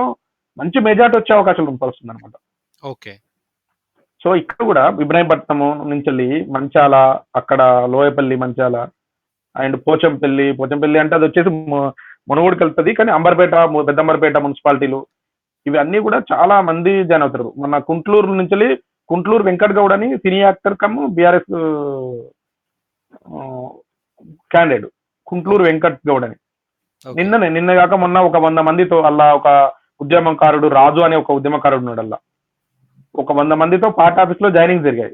మంచి మెజార్టీ వచ్చే అవకాశాలు వస్తుంది అనమాట. ఓకే, సో ఇక్కడ కూడా ఇబ్రాహీంపట్నం నుంచి మంచాల, అక్కడ లోయపల్లి, మంచాల అండ్ పోచంపల్లి అంటే అది వచ్చేసి మునుగోడుకి వెళ్తుంది, కానీ అంబర్పేట, పెద్దంబర్పేట మున్సిపాలిటీలు ఇవి అన్ని కూడా చాలా మంది జాయిన్ అవుతారు. మన గుంట్లూరు నుంచి గుంట్లూరు వెంకట్ గౌడ్ అని cine actor come BRS candidate, Guntluru okay. Venkat Goud అని. ఓకే. నిన్న కాక మొన్న ఒక 100 మందితో అలా ఒక ఉద్యమకారుడు రాజు అనే ఒక ఉద్యమకారుడు ఉన్నాడు, అలా ఒక 100 మందితో పార్టీ ఆఫీస్ లో జాయినింగ్ జరిగాయి.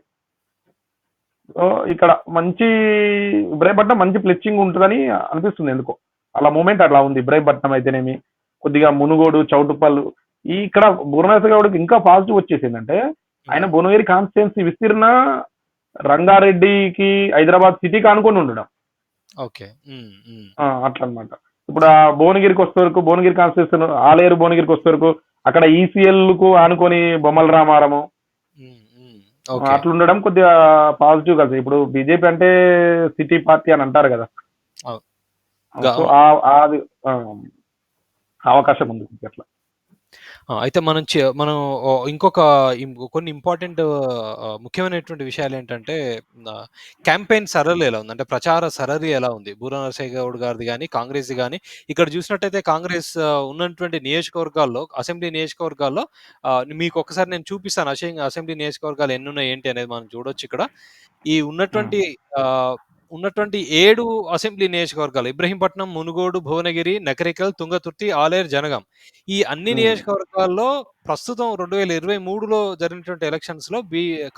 సో ఇక్కడ మంచి ఇబ్రాహీంపట్నం మంచి ప్లెచ్చింగ్ ఉంటుందని అనిపిస్తుంది ఎందుకో, అలా మూమెంట్ అట్లా ఉంది. ఇబ్రాహీంపట్నం అయితేనేమి, కొద్దిగా మునుగోడు, చౌటుప్పల్, ఈ ఇక్కడ భువనేశ్వర్ గౌడ్కి ఇంకా పాజిటివ్ వచ్చేసిందంటే ఆయన భువనగిరి కాన్స్టిట్యున్సీ విస్తీర్ణ రంగారెడ్డికి, హైదరాబాద్ సిటీకి అనుకొని ఉండడం. ఓకే. అట్లా అనమాట. ఇప్పుడు ఆ భువనగిరికి వస్తే వరకు, భువనగిరి కాన్స్టిట్యూషన్ ఆలేరు భువనగిరికి వస్తే వరకు అక్కడ ఈసీఎల్ కు ఆనుకొని బొమ్మల రామారము ఓకే. అట్లా ఉండడం కొద్దిగా పాజిటివ్ కదా. ఇప్పుడు బీజేపీ అంటే సిటీ పార్టీ అని అంటారు కదా, అవు. సో అది అవకాశం ఉంది అట్లా. అయితే మనం ఇంకొక కొన్ని ఇంపార్టెంట్ ముఖ్యమైనటువంటి విషయాలు ఏంటంటే క్యాంపెయిన్ సరళి ఎలా ఉంది, అంటే ప్రచార సరళి ఎలా ఉంది బూరా నరసయ్య గౌడ్ గారిది కానీ కాంగ్రెస్ది కానీ. ఇక్కడ చూసినట్టయితే కాంగ్రెస్ ఉన్నటువంటి నియోజకవర్గాల్లో, అసెంబ్లీ నియోజకవర్గాల్లో మీకు ఒకసారి నేను చూపిస్తాను అసెంబ్లీ నియోజకవర్గాలు ఎన్ని ఉన్నాయి ఏంటి అనేది మనం చూడొచ్చు. ఇక్కడ ఈ ఉన్నటువంటి 7 అసెంబ్లీ నియోజకవర్గాలు ఇబ్రహీంపట్నం, మునుగోడు, భువనగిరి, నకరికల్, తుంగతుర్తి, ఆలేరు, జనగాం, ఈ అన్ని నియోజకవర్గాల్లో ప్రస్తుతం 2023లో జరిగినటువంటి ఎలక్షన్స్ లో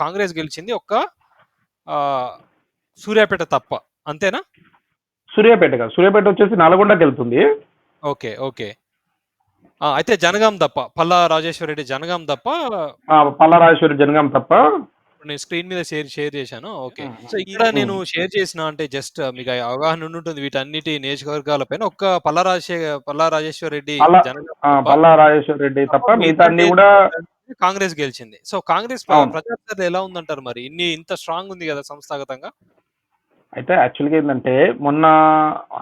కాంగ్రెస్ గెలిచింది ఒక్క సూర్యాపేట తప్ప, అంతేనా? సూర్యాపేట కాదు, సూర్యాపేట వచ్చేసి నల్గొండకి వెళ్తుంది. ఓకే. ఓకే. అయితే జనగాం తప్ప, పల్లా రాజేశ్వర రెడ్డి జనగాం తప్ప, పల్లా రాజేశ్వరి జనగాం తప్ప నేను స్క్రీన్ మీద షేర్ చేశాను. ఓకే. సో ఇక్కడ నేను షేర్ చేసిన, అంటే జస్ట్ మీకు అవగాహన ఉంటుంది వీటన్నిటి నియోజకవర్గాల పైన, ఒక్క పల్లా రాజేశ్వర రెడ్డి పల్లా రాజేశ్వర రెడ్డి తప్ప మిగతా అన్ని కూడా కాంగ్రెస్ గెలిచింది. సో కాంగ్రెస్ ప్రచారం ఎలా ఉందంటారు మరి, ఇంత స్ట్రాంగ్ ఉంది కదా సంస్థాగతంగా? అయితే యాక్చువల్గా ఏంటంటే మొన్న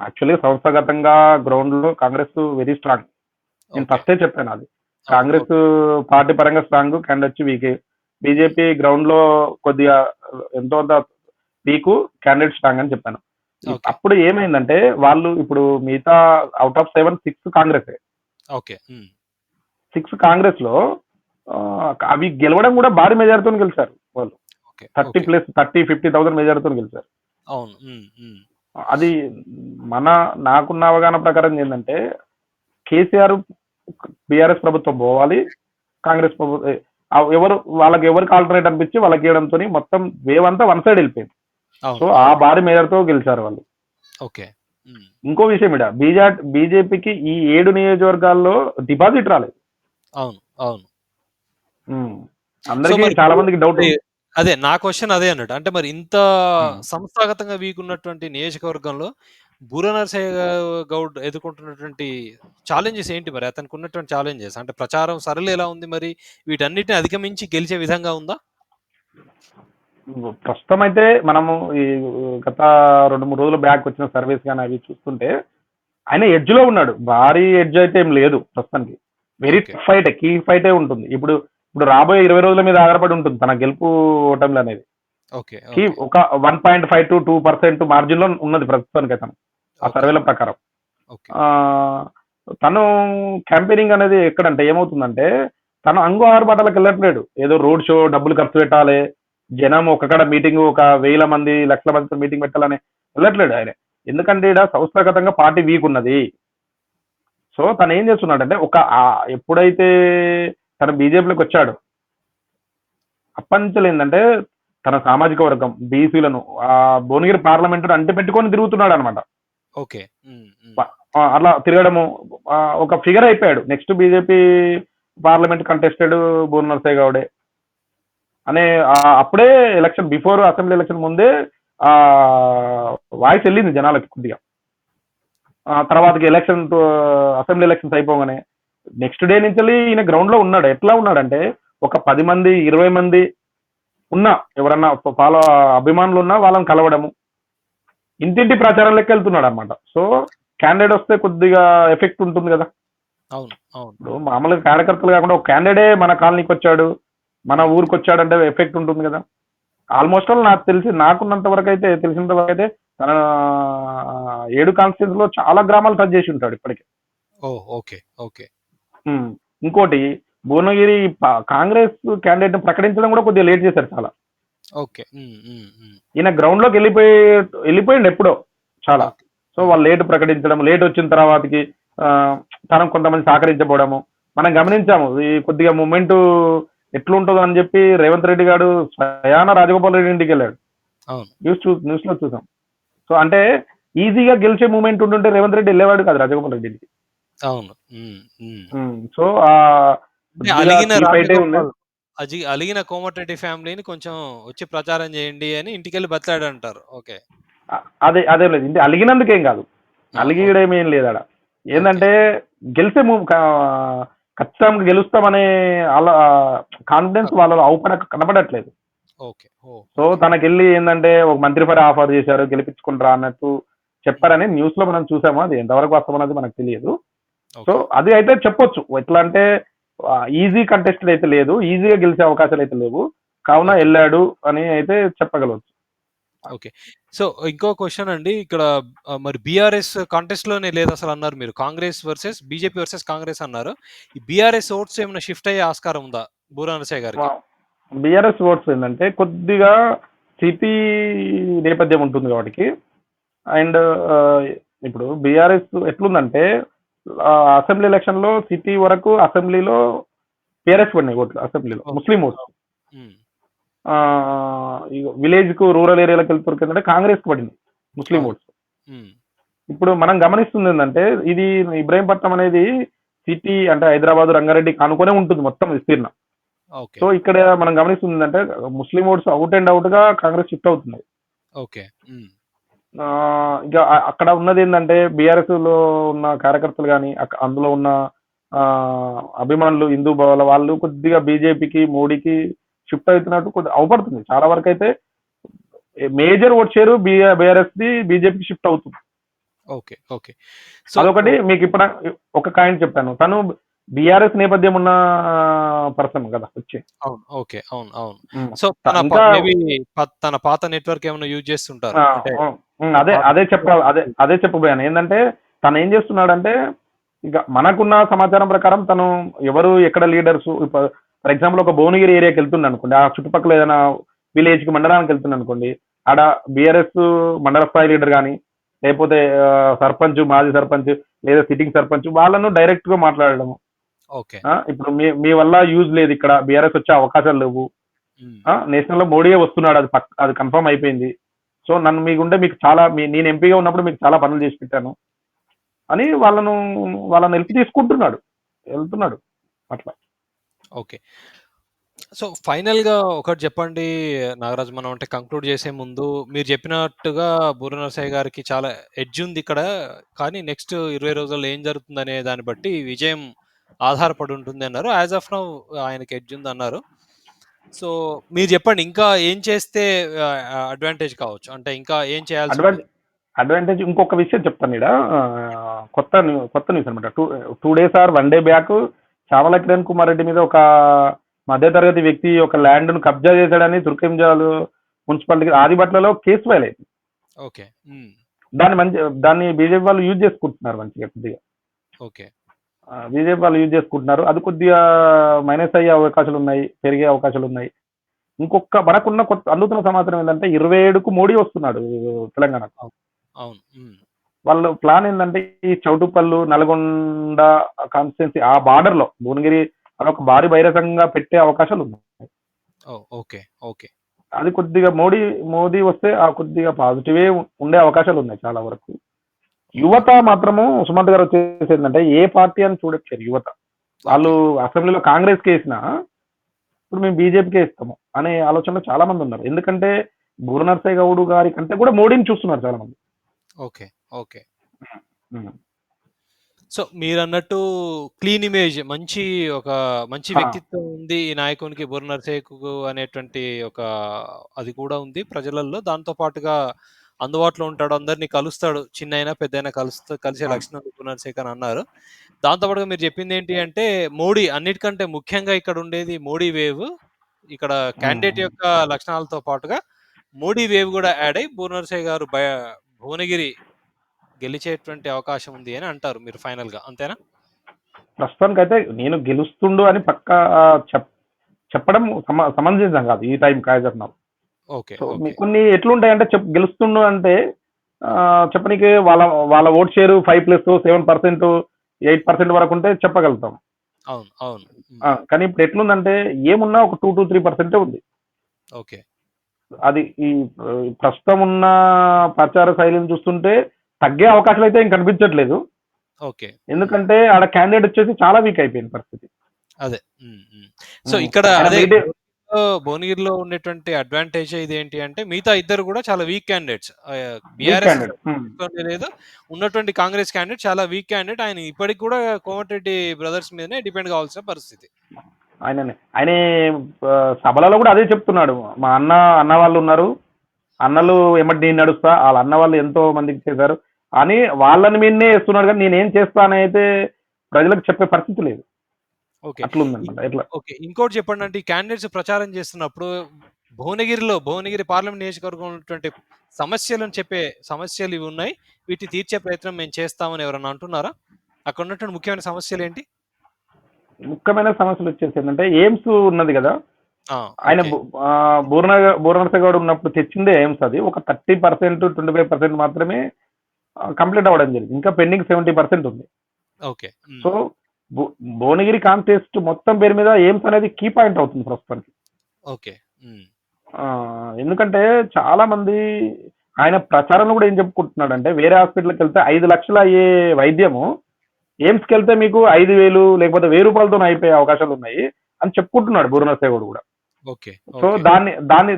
యాక్చువల్గా సంస్థాగతంగా గ్రౌండ్ లో కాంగ్రెస్ వెరీ స్ట్రాంగ్. నేను ఫస్టే చెప్పాను అది, కాంగ్రెస్ పార్టీ పరంగా స్ట్రాంగ్, క్యాండిడేట్ వచ్చి వీక్. బీజేపీ గ్రౌండ్ లో కొద్దిగా ఎంతో వీక్, క్యాండిడేట్ స్ట్రాంగ్ అని చెప్పాను. అప్పుడు ఏమైందంటే వాళ్ళు ఇప్పుడు మిగతా out of 7 6 Congress. Okay. 6 Congress లో అవి గెలవడం కూడా భారీ మెజారిటీతో గెలిచారు వాళ్ళు. 30,000-50,000 మెజారిటీతో గెలిచారు. అవును. అది నాకున్న అవగాహన ప్రకారం ఏంటంటే కేసీఆర్ బీఆర్ఎస్ ప్రభుత్వం పోవాలి, కాంగ్రెస్ ప్రభుత్వం ఎవరికి ఆల్టర్నేట్ అనిపించి వాళ్ళకి ఇవ్వడంతో మొత్తం వేవ్ అంతా వన్ సైడ్ వెళ్ళిపోయింది. సో ఆ భారీ మేరతో గెలిచారు వాళ్ళు. ఓకే. ఇంకో విషయం ఇడ బీజేపీకి ఈ 7 నియోజకవర్గాల్లో డిపాజిట్ రాలేదు. అవును. అవును. అందరికీ చాలా మందికి డౌట్. అదే నా క్వశ్చన్ అదే అన్నట్టు, అంటే మరి ఇంత సంస్థాగతంగా వీక్ ఉన్నటువంటి నియోజకవర్గంలో బూరా నరసయ్య గౌడ్ ఎదుర్కొంటున్నటువంటి ఛాలెంజెస్ ఏంటి మరి, అతనికి ఉన్నటువంటి ఛాలెంజెస్? అంటే ప్రచారం సరళి ఎలా ఉంది మరి, వీటన్నిటిని అధిగమించి గెలిచే విధంగా ఉందా? ప్రస్తుతం అయితే మనము ఈ గత 2-3 రోజుల బ్యాక్ వచ్చిన సర్వీస్ కానీ అవి చూస్తుంటే ఆయన ఎడ్జ్ లో ఉన్నాడు. భారీ ఎడ్జ్ అయితే ఏం లేదు ప్రస్తుతానికి. వెరీ ఫైట్, కీ ఫైటే ఉంటుంది. ఇప్పుడు రాబోయే 20 రోజుల మీద ఆధారపడి ఉంటుంది తన గెలుపు ఓటమిలు అనేది. ఒక 1.5 to 2% మార్జిన్ లో ఉన్నది ప్రస్తుతానికి తను ఆ సర్వేల ప్రకారం. తను క్యాంపెయినింగ్ అనేది ఎక్కడంటే ఏమవుతుందంటే తను అంగు ఆరుబాటలకు వెళ్ళట్లేడు. ఏదో రోడ్ షో, డబ్బులు ఖర్చు పెట్టాలి, జనం ఒక్కడ మీటింగ్, ఒక 1000 మంది 1,00,000 మందితో మీటింగ్ పెట్టాలని వెళ్ళట్లేడు ఆయన. ఎందుకంటే ఇక్కడ సంస్థాగతంగా పార్టీ వీక్ ఉన్నది. సో తను ఏం చేస్తున్నాడంటే ఎప్పుడైతే తన బీజేపీలోకి వచ్చాడు అప్పటి నుంచి ఏంటంటే తన సామాజిక వర్గం బీసీలను భువనగిరి పార్లమెంట్ అంటి పెట్టుకొని తిరుగుతున్నాడు అనమాట. ఓకే. అట్లా తిరగడము ఒక ఫిగర్ అయిపోయాడు. Next BJP parliament contested Bura Narasaiah గౌడే అనే అప్పుడే ఎలక్షన్ బిఫోర్ అసెంబ్లీ ఎలక్షన్ ముందే వాయిస్ వెళ్ళింది జనాలకి కొద్దిగా. తర్వాతకి అసెంబ్లీ ఎలక్షన్స్ అయిపోగానే నెక్స్ట్ డే నుంచి ఈయన గ్రౌండ్ లో ఉన్నాడు. ఎట్లా ఉన్నాడంటే ఒక 10 మంది 20 మంది ఉన్నా, ఎవరన్నా అభిమానులు ఉన్నా వాళ్ళని కలవడము, ఇంటింటి ప్రచారం లెక్క వెళ్తున్నాడు అనమాట. సో క్యాండిడేట్ వస్తే కొద్దిగా ఎఫెక్ట్ ఉంటుంది కదా. ఇప్పుడు మామూలుగా కార్యకర్తలు కాకుండా ఒక క్యాండిడేట్ మన కాలనీకి వచ్చాడు, మన ఊరికి వచ్చాడంటే ఎఫెక్ట్ ఉంటుంది కదా. ఆల్మోస్ట్ ఆల్ నాకు నాకున్నంత వరకు అయితే తెలిసినంత వరకు అయితే తన 7 కాన్స్టిట్యూన్స్ లో చాలా గ్రామాలు టచ్ చేసి ఉంటాడు ఇప్పటికి. ఓకే. ఓకే. ఇంకోటి భువనగిరి కాంగ్రెస్ క్యాండిడేట్ ప్రకటించడం కూడా కొద్దిగా లేట్ చేశారు చాలా. ఓకే. ఈయన గ్రౌండ్ లోకి వెళ్ళిపోయిండు ఎప్పుడో చాలా. సో వాళ్ళు లేట్ ప్రకటించడం, లేట్ వచ్చిన తర్వాతకి తనకు కొంతమంది సహకరించబోవడము మనం గమనించాము. ఈ కొద్దిగా మూమెంట్ ఎట్లుంటుందో అని చెప్పి రేవంత్ రెడ్డి గారు స్వయాన రాజగోపాల్ రెడ్డి ఇంటికి వెళ్ళాడు. న్యూస్ లో చూసాం. సో అంటే ఈజీగా గెలిచే మూమెంట్ ఉంటుంటే రేవంత్ రెడ్డి వెళ్ళేవాడు కాదు రాజగోపాల్ రెడ్డి ఇంటికి. అవును. సో అలిగిన కోమటిరెడ్డి ఫ్యామిలీని కొంచెం వచ్చి ప్రచారం చేయండి అని ఇంటికెళ్ళి బతలాడు అంటారు. ఓకే. అదే లేదు, ఇంటి అలిగినందుకేం కాదు, అలిగిడేమేం లేదు ఆడ. ఏంటంటే గెలిచే ఖచ్చితంగా గెలుస్తామనే అలా కాన్ఫిడెన్స్ వాళ్ళలో కనపడట్లేదు. సో తనకెళ్ళి ఏంటంటే ఒక మంత్రి పని ఆఫర్ చేశారు, గెలిపించుకుంటారా అన్నట్టు చెప్పారని న్యూస్ లో మనం చూసాము. అది ఎంతవరకు వస్తాం అనేది మనకు తెలియదు. సో అది అయితే చెప్పొచ్చు. ఎట్లా అంటే ఈజీ కంటెస్టెడ్ అయితే లేదు, ఈజీగా గెలిచే అవకాశాలు అయితే లేవు, కావున వెళ్ళాడు అని అయితే చెప్పగలవచ్చు. ఓకే. సో ఇంకో క్వశ్చన్ అండి, ఇక్కడ మరి బీఆర్ఎస్ కాంటెస్ట్ లోనే లేదు అసలు అన్నారు మీరు. Congress versus BJP versus Congress అన్నారు. ఈ బీఆర్ఎస్ ఓట్స్ ఏమైనా షిఫ్ట్ అయ్యే ఆస్కారం ఉందా బూరా నరసయ్య గారికి? బీఆర్ఎస్ ఓట్స్ ఏంటంటే కొద్దిగా సిటీ నేపథ్యం ఉంటుంది కాబట్టి. అండ్ ఇప్పుడు బీఆర్ఎస్ ఎట్లుందంటే అసెంబ్లీ ఎలక్షన్ లో సిటీ వరకు అసెంబ్లీలో టీఆర్ఎస్ పడినాయి ఓట్లు, అసెంబ్లీలో ముస్లిం ఓట్స్. విలేజ్ కు రూరల్ ఏరియాలకు వెళ్తున్నారు కాంగ్రెస్ కు పడింది ముస్లిం ఓట్స్. ఇప్పుడు మనం గమనిస్తుంది ఏంటంటే ఇది ఇబ్రాహీంపట్నం అనేది సిటీ అంటే హైదరాబాద్ రంగారెడ్డి కానుకొనే ఉంటుంది మొత్తం విస్తీర్ణం. సో ఇక్కడ మనం గమనిస్తుంది ఏంటంటే ముస్లిం ఓట్స్ అవుట్ అండ్ అవుట్ గా కాంగ్రెస్ షిఫ్ట్ అవుతుంది. ఇంకా అక్కడ ఉన్నది ఏంటంటే బీఆర్ఎస్ లో ఉన్న కార్యకర్తలు కానీ అందులో ఉన్న అభిమానులు హిందూ భావాల వాళ్ళు కొద్దిగా బీజేపీకి మోడీకి షిఫ్ట్ అవుతున్నట్టు కొద్దిగా అవపడుతుంది. చాలా వరకు అయితే major vote share BRS the బీజేపీకి షిఫ్ట్ అవుతుంది. అదొకటి. మీకు ఇప్పుడు ఒక కాయిన్ చెప్పాను, తను బీఆర్ఎస్ నేపథ్యం ఉన్న పర్సన్ కదా వచ్చి. సో తన పాత నెట్వర్క్ ఏమైనా యూజ్ చేస్తుంటారు. అదే చెప్పబోయాను. ఏంటంటే తను ఏం చేస్తున్నాడంటే ఇక మనకున్న సమాచారం ప్రకారం తను ఎవరు ఎక్కడ లీడర్స్, ఫర్ ఎగ్జాంపుల్ ఒక భువనగిరి ఏరియాకి వెళ్తుంది అనుకోండి, ఆ చుట్టుపక్కల ఏదైనా విలేజ్ కి మండలానికి వెళ్తుంది అనుకోండి, ఆడ బీఆర్ఎస్ మండల స్థాయి లీడర్ కానీ లేకపోతే సర్పంచ్, మాజీ సర్పంచ్ లేదా సిట్టింగ్ సర్పంచ్ వాళ్ళను డైరెక్ట్ గా మాట్లాడడము. ఇప్పుడు మీ వల్ల యూజ్ లేదు, ఇక్కడ బీఆర్ఎస్ వచ్చే అవకాశాలు లేవు, నేషనల్ లో మోడీయే వస్తున్నాడు, అది కన్ఫర్మ్ అయిపోయింది. సో నన్ను మీకుంటే మీకు చాలా నేను ఎంపీగా ఉన్నప్పుడు మీకు చాలా పనులు చేసి పెట్టాను అని వాళ్ళని హెల్ప్ తీసుకుంటున్నాడు, వెళ్తున్నాడు అట్లా. ఓకే. సో ఫైనల్ గా ఒకటి చెప్పండి నాగరాజు, మనం అంటే కంక్లూడ్ చేసే ముందు మీరు చెప్పినట్టుగా బూర నరసయ్య గారికి చాలా ఎడ్జ్ ఉంది ఇక్కడ, కానీ నెక్స్ట్ 20 రోజుల్లో ఏం జరుగుతుంది అనే దాన్ని బట్టి విజయం ఆధారపడి ఉంటుంది అన్నారు. యాజ్ ఆఫ్ నౌ ఆయనకి ఎడ్జ్ ఉంది అన్నారు. సో మీరు చెప్పండి, ఇంకా ఏం చేస్తే అడ్వాంటేజ్ కావచ్చు, అంటే ఇంకా ఏం చేయాల్సి అడ్వాంటేజ్? ఇంకొక విషయం చెప్తాను ఇక్కడ, కొత్త న్యూస్ అనమాట. 2 days or 1 day back Chamala Kiran Kumar Reddy మీద ఒక మధ్యతరగతి వ్యక్తి ఒక ల్యాండ్ ను కబ్జా చేశాడని తుర్కంజాలు మున్సిపాలిటీ ఆదిబట్లలో కేసు ఫైల్ అయింది. దాన్ని బీజేపీ వాళ్ళు యూజ్ చేసుకుంటున్నారు మంచిగా, కొద్దిగా బీజేపీ వాళ్ళు యూజ్ చేసుకుంటున్నారు. అది కొద్దిగా మైనస్ అయ్యే అవకాశాలు ఉన్నాయి, పెరిగే అవకాశాలు ఉన్నాయి. ఇంకొక మనకున్న అందుతున్న సమాచారం ఏంటంటే 27కు మోడీ వస్తున్నాడు తెలంగాణకు. వాళ్ళ ప్లాన్ ఏంటంటే ఈ చౌటుపల్లు, నల్గొండ కాన్స్టిట్యున్సీ ఆ బార్డర్ లో భువనగిరి అదొక భారీ బహిరంగంగా పెట్టే అవకాశాలు ఉన్నాయి. అది కొద్దిగా మోదీ వస్తే ఆ కొద్దిగా పాజిటివే ఉండే అవకాశాలు ఉన్నాయి చాలా వరకు. యువత మాత్రము సుమంత్ గారు వచ్చేసి ఏంటంటే ఏ పార్టీ అని చూడట్లేదు యువత. వాళ్ళు అసెంబ్లీలో కాంగ్రెస్ కి వేసినా ఇప్పుడు మేము బీజేపీకే ఇస్తాము అనే ఆలోచనలో చాలా మంది ఉన్నారు. ఎందుకంటే బూర నరసయ్య గౌడ్ గారి కంటే కూడా మోడీని చూస్తున్నారు చాలా మంది. సో మీరు అన్నట్టు క్లీన్ ఇమేజ్, మంచి వ్యక్తిత్వం ఉంది ఈ నాయకునికి, బూర నరసయ్యకు అనేటువంటి ఒక అది కూడా ఉంది ప్రజలలో. దాంతో పాటుగా అందుబాటులో ఉంటాడు, అందరినీ కలుస్తాడు, చిన్న అయినా పెద్ద అయినా కలిసే లక్షణం బూర నరసయ్య అని అన్నారు. దాంతో పాటుగా మీరు చెప్పింది ఏంటి అంటే మోడీ, అన్నిటికంటే ముఖ్యంగా ఇక్కడ ఉండేది మోడీ వేవ్. ఇక్కడ క్యాండిడేట్ యొక్క లక్షణాలతో పాటుగా మోడీ వేవ్ కూడా యాడ్ అయ్యి బూర నరసయ్య గారు భువనగిరి గెలిచేటువంటి అవకాశం ఉంది అని అంటారు మీరు ఫైనల్ గా, అంతేనా? ప్రస్తుతానికైతే నేను గెలుస్తుండు అని పక్కా చెప్పడం సమంజసం కాదు ఈ టైం కాజర్ నా. ఓకే సో ఓకే కొన్ని ఎట్లుంటాయంటే గెలుస్తుండు అంటే చెప్పనీకి వాళ్ళ వాళ్ళ ఓట్ షేర్ 5+7%, 8% వరకు ఉంటే చెప్పగలుగుతాం. అవును అవును. కానీ ఇప్పుడు ఎట్లుందంటే ఏమున్నా ఒక 2 to 3% ఉంది. ఓకే అది ఈ ప్రస్తుతం ఉన్న ప్రచార శైలిని చూస్తుంటే తగ్గే అవకాశాలు అయితే ఏం కనిపించట్లేదు. ఓకే. ఎందుకంటే ఆడ క్యాండిడేట్ వచ్చేసి చాలా వీక్ అయిపోయింది పరిస్థితి. అదే. సో ఇక్కడ ఆయన అదే మీడియా భువనగిరిలో ఉన్నటువంటి అడ్వాంటేజ్ ఇదేంటి అంటే మిగతా ఇద్దరు కూడా చాలా week candidates. Week BRS candidate. లేదు, ఉన్నటువంటి కాంగ్రెస్ క్యాండిడేట్ చాలా వీక్ క్యాండిడేట్. ఆయన ఇప్పటికి కూడా కోమటిరెడ్డి బ్రదర్స్ మీదనే డిపెండ్ కావాల్సిన పరిస్థితి. ఆయన సభలలో కూడా అదే చెప్తున్నాడు. మా అన్న వాళ్ళు ఉన్నారు, అన్నలు ఎమ్మటి నేను నడుస్తా, వాళ్ళ అన్న వాళ్ళు ఎంతో మందికి చేశారు అని వాళ్ళని మీదనే వేస్తున్నాడు. కానీ నేనేం చేస్తానని అయితే ప్రజలకు చెప్పే పరిస్థితి లేదు. ఓకే అట్లుందన్నమాట. ఎట్లా ఓకే. ఇంకోటి చెప్పండి, అంటే ఈ క్యాండిడేట్స్ ప్రచారం చేస్తున్నప్పుడు భువనగిరి పార్లమెంట్ నియోజకవర్గం ఉన్నటువంటి సమస్యలు ఇవి ఉన్నాయి, వీటిని తీర్చే ప్రయత్నం మేము చేస్తామని ఎవరన్నా అంటున్నారా? అక్కడ ఉన్నటువంటి ముఖ్యమైన సమస్యలు ఏంటి? ముఖ్యమైన సమస్యలు వచ్చేసి ఏంటంటే ఎయిమ్స్ ఉన్నది కదా, ఆయన ఓకే బూరనరస గౌడ్ ఉన్నప్పుడు తెచ్చిందే ఎయిమ్స్. అది ఒక 30%, 25% మాత్రమే కంప్లీట్ అవ్వడం జరిగింది. ఇంకా పెండింగ్ 70% ఉంది. ఓకే. సో భువనగిరి కాంటెస్ట్ మొత్తం పేరు మీద ఎయిమ్స్ అనేది కీ పాయింట్ అవుతుంది ప్రస్తుతానికి. ఓకే. ఎందుకంటే చాలా మంది ఆయన ప్రచారంలో కూడా ఏం చెప్పుకుంటున్నాడు అంటే వేరే హాస్పిటల్కి వెళ్తే 5 లక్షలు అయ్యే వైద్యము ఎయిమ్స్కి వెళ్తే మీకు 5,000 లేకపోతే 1,000 రూపాయలతో అయిపోయే అవకాశాలు ఉన్నాయి అని చెప్పుకుంటున్నాడు బూరనరసేగౌడ్ కూడా. ఓకే. సో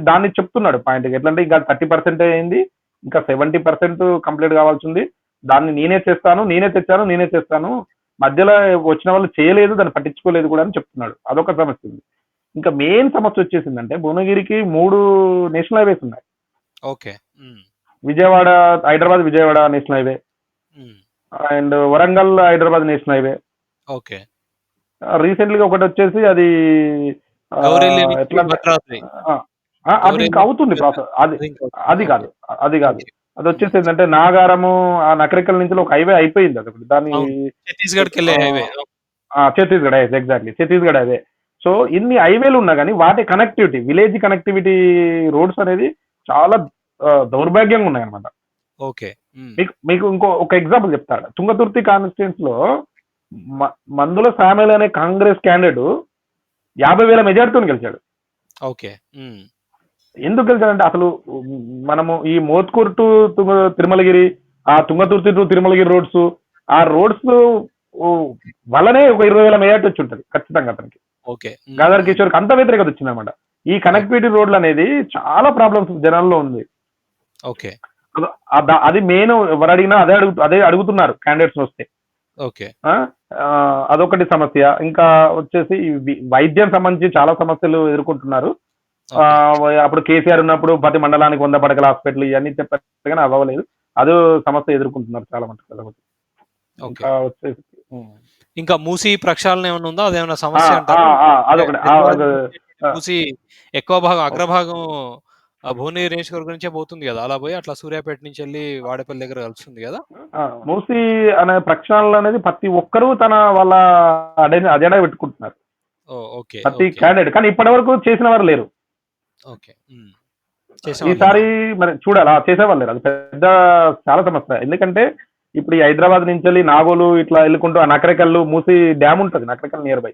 దాన్ని చెప్తున్నాడు పాయింట్. ఎట్లంటే ఇంకా 30% అయింది, ఇంకా 70% కంప్లీట్ కావాల్సింది. దాన్ని నేనే తెచ్చాను, మధ్యలో వచ్చిన వాళ్ళు చేయలేదు, దాన్ని పట్టించుకోలేదు కూడా అని చెప్తున్నాడు. అదొక సమస్య ఉంది. ఇంకా మెయిన్ సమస్య వచ్చేసిందంటే భువనగిరికి 3 నేషనల్ హైవేస్ ఉన్నాయి. Okay. Hyderabad Vijayawada national highway, and Warangal Hyderabad national highway. Okay. రీసెంట్లీగా ఒకటి వచ్చేసి అది ఎట్లా అది ఇంకా అవుతుంది ప్రాసెస్. అది కాదు అది వచ్చేసి ఏంటంటే నాగారము ఆ నకరికల్ నుంచి ఒక హైవే అయిపోయింది. అది దాన్ని Chhattisgarh exactly Chhattisgarh highway. So ఇన్ని హైవేలు ఉన్నా కానీ వాటి కనెక్టివిటీ, విలేజ్ కనెక్టివిటీ రోడ్స్ అనేది చాలా దౌర్భాగ్యంగా ఉన్నాయి అనమాట. ఓకే. మీకు ఒక ఎగ్జాంపుల్ చెప్తాడు. తుంగతుర్తి కాన్స్టిట్యూన్స్ లో మందుల సామెల్ అనే కాంగ్రెస్ క్యాండిడేట్ 50,000 మెజార్టీతో గెలిచాడు. ఓకే. ఎందుకు గెలిచాడంటే అసలు మనము ఈ మోత్కూర్ టు తిరుమలగిరి, ఆ తుంగతుర్తి టు తిరుమలగిరి రోడ్స్, ఆ రోడ్స్ వల్లనే ఒక 20,000 మెజార్టీ వచ్చి ఉంటుంది ఖచ్చితంగా అతనికి. ఓకే. గాదర్ కిషోర్కి అంత వ్యతిరేకత వచ్చింది అనమాట. ఈ కనెక్టివిటీ రోడ్లు అనేది చాలా ప్రాబ్లమ్స్ జనాల్లో ఉంది. ఓకే. అది మెయిన్. ఎవరు అడిగినా అదే అడుగుతున్నారు క్యాండిడేట్స్ వస్తే. ఓకే. అదొకటి సమస్య. ఇంకా వచ్చేసి వైద్యం సంబంధించి చాలా సమస్యలు ఎదుర్కొంటున్నారు. అప్పుడు కేసీఆర్ ఉన్నప్పుడు ప్రతి మండలానికి 100 పడకల హాస్పిటల్ ఇవన్నీ చెప్పారు కానీ అవ్వలేదు. అదో సమస్య ఎదుర్కొంటున్నారు చాలా మంది. ఇంకా వచ్చేసి ఇంకా మూసీ ప్రక్షాళన ఏమైనా ఉందా? అదేమైనా సమస్య అంటారు? మూసీ ఎక్కువ భాగం అగ్రభాగం భువనగిరి నియోజకవర్గం నుంచే పోతుంది కదా, అలా పోయి అట్లా సూర్యాపేట నుంచి వెళ్ళి వాడపల్లి దగ్గర కలుస్తుంది కదా. మూసీ అనే ప్రక్షాళన అనేది ప్రతి ఒక్కరూ వాళ్ళ అజెండా పెట్టుకుంటున్నారు, ప్రతి క్యాండిడేట్. కానీ ఇప్పటి వరకు చేసిన వారు లేరు. ఈసారి మరి చూడాలి చేసేవాళ్ళు లేరు. అది పెద్ద చాలా సమస్య. ఎందుకంటే ఇప్పుడు ఈ హైదరాబాద్ నుంచి వెళ్ళి నాగోలు ఇట్లా వెళ్ళుకుంటూ ఆ నకరికల్లు మూసీ డ్యామ్ ఉంటుంది, నకరికల్ నియర్ బై.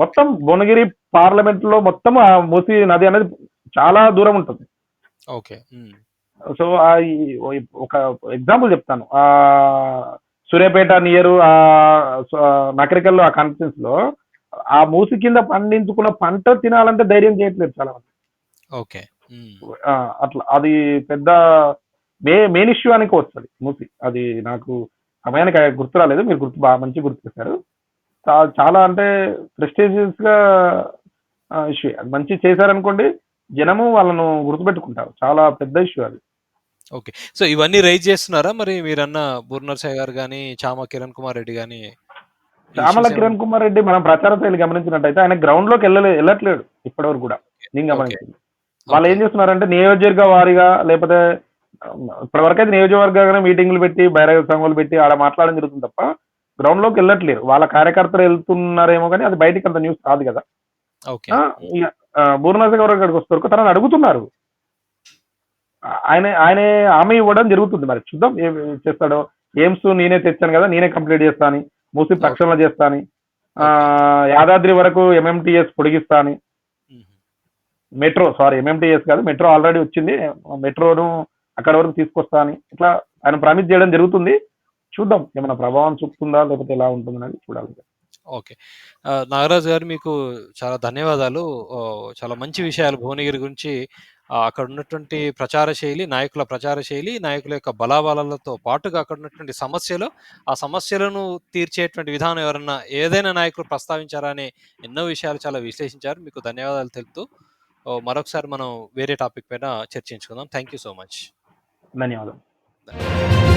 మొత్తం భువనగిరి పార్లమెంట్ లో మొత్తం ఆ మూసీ నది అనేది చాలా దూరం ఉంటుంది. సో ఒక ఎగ్జాంపుల్ చెప్తాను. సూర్యాపేట నియర్ నకరికల్లో ఆ కాన్స్టిట్యూన్స్ లో ఆ మూసి కింద పండించుకున్న పంట తినాలంటే ధైర్యం చేయట్లేదు చాలా మంది. అట్లా అది పెద్ద మెయిన్ ఇష్యూ అని వస్తుంది మూసి. అది నాకు సమయానికి గుర్తు రాలేదు, మీరు మంచి గుర్తు చేశారు. చాలా అంటే ప్రెస్టీజియస్ గా ఇష్యూ. అది మంచి చేశారనుకోండి, జనము వాళ్ళను గుర్తుపెట్టుకుంటారు. చాలా పెద్ద ఇష్యూ అది. ఓకే. సో ఇవన్నీ రైజ్ చేస్తున్నారా మరి మీరన్న బూరనరసయ్య గారు కానీ, చామా కిరణ్ కుమార్ రెడ్డి కానీ? చామల కిరణ్ కుమార్ రెడ్డి మనం ప్రచార శైలి గమనించినట్టయితే ఆయన గ్రౌండ్ లోకి వెళ్ళట్లేడు ఇప్పటివరకు కూడా. నేను గమనించింది వాళ్ళు ఏం చేస్తున్నారంటే నియోజకవర్గ వారీగా లేకపోతే ఇప్పటివరకైతే నియోజకవర్గానే మీటింగ్లు పెట్టి బహిరంగ సభలు పెట్టి ఆడ మాట్లాడడం జరుగుతుంది తప్ప గ్రౌండ్ లోకి వెళ్ళట్లేరు. వాళ్ళ కార్యకర్తలు వెళ్తున్నారేమో కానీ అది బయటికి అంత న్యూస్ రాదు కదా. ఓకే. ఇక బూర్నాథ్ గారు అక్కడికి వస్తారు, తనని అడుగుతున్నారు. ఆయన హామీ ఇవ్వడం జరుగుతుంది, మరి చూద్దాం ఏం చేస్తాడో. ఎయిమ్స్ నేనే తెచ్చాను కదా, నేనే కంప్లీట్ చేస్తా అని, మూసి ఓకే. ప్రక్షాళన చేస్తా అని, ఓకే. యాదాద్రి వరకు ఎంఎంటీఎస్ పొడిగిస్తా అని, హుహు. మెట్రో ఎంఎంటీఎస్ కాదు, మెట్రో ఆల్రెడీ వచ్చింది, మెట్రోను అక్కడ వరకు తీసుకొస్తా అని ఇట్లా ఆయన ప్రామిస్ చేయడం జరుగుతుంది. చూద్దాం ఏమైనా ప్రభావం చూపుతుందా లేకపోతే ఎలా ఉంటుందనేది చూడాలి. ఓకే. నాగరాజు గారు మీకు చాలా ధన్యవాదాలు. చాలా మంచి విషయాలు భువనగిరి గురించి అక్కడ ఉన్నటువంటి ప్రచార శైలి, నాయకుల ప్రచార శైలి, నాయకుల యొక్క బలాబలాలతో పాటుగా అక్కడ ఉన్నటువంటి సమస్యలు, ఆ సమస్యలను తీర్చేటువంటి విధానం ఎవరన్నా ఏదైనా నాయకులు ప్రస్తావించారా అనే ఎన్నో విషయాలు చాలా విశ్లేషించారు. మీకు ధన్యవాదాలు తెలుపుతూ మరొకసారి మనం వేరే టాపిక్ పైన చర్చించుకుందాం. Thank you so much. ధన్యవాదాలు. ధన్యవాదాలు.